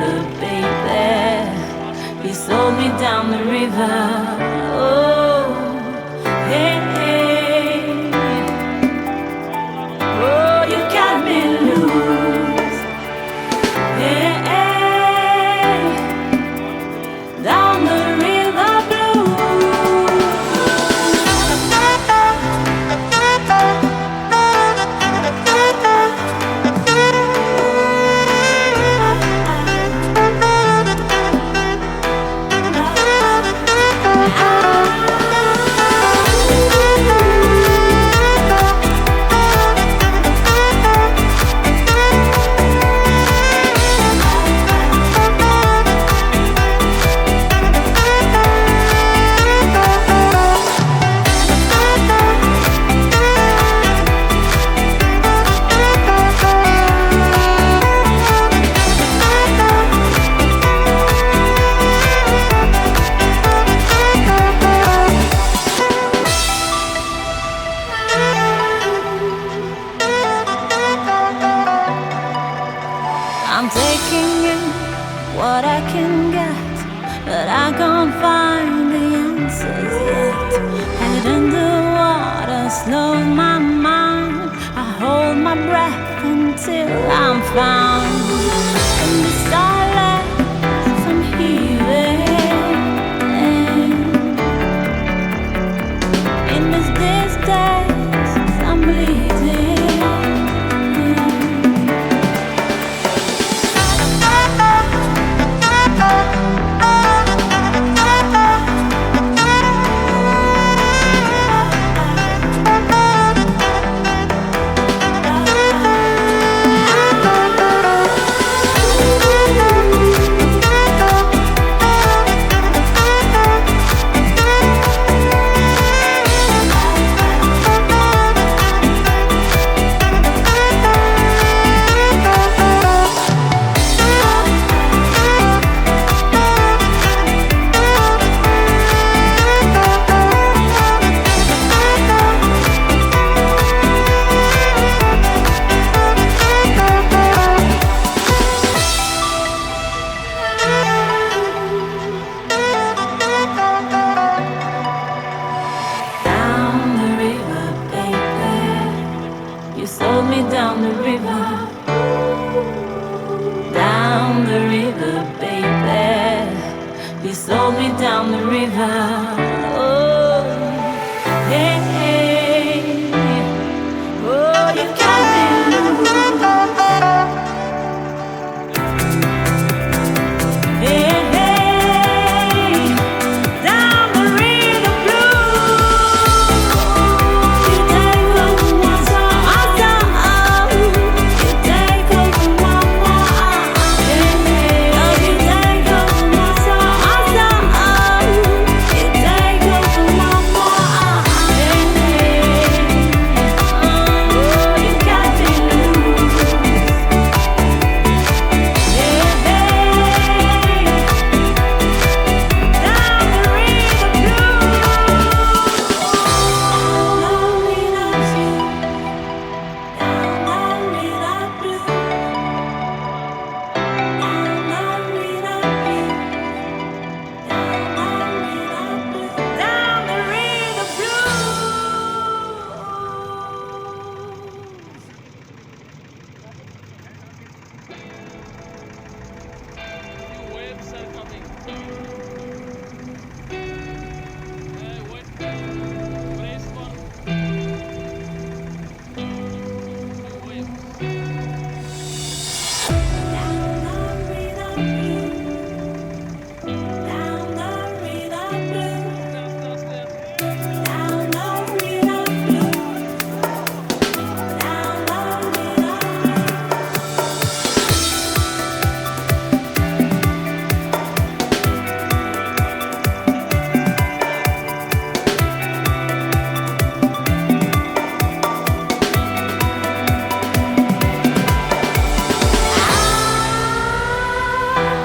river, baby. You sold me down the river. Oh, hey, hey. Oh, you got me loose. Hey, hey. Down the river blue. I'm taking in what I can get, but I can't find the answers yet. Head in the water, slow my mind. I hold my breath until I'm found. In the silence, I'm healing. In this distance, I'm bleeding. You sold me down the river, down the river, baby. You sold me down the river. Oh, hey, hey. Oh, you got me loose. Hey, hey. Down the river blue. You take over my soul. You take over my mind. Oh, you take over my soul. You take over my mind. Oh, you got me loose. Hey, hey. Down the river blue. Down the river blue. Waves are coming.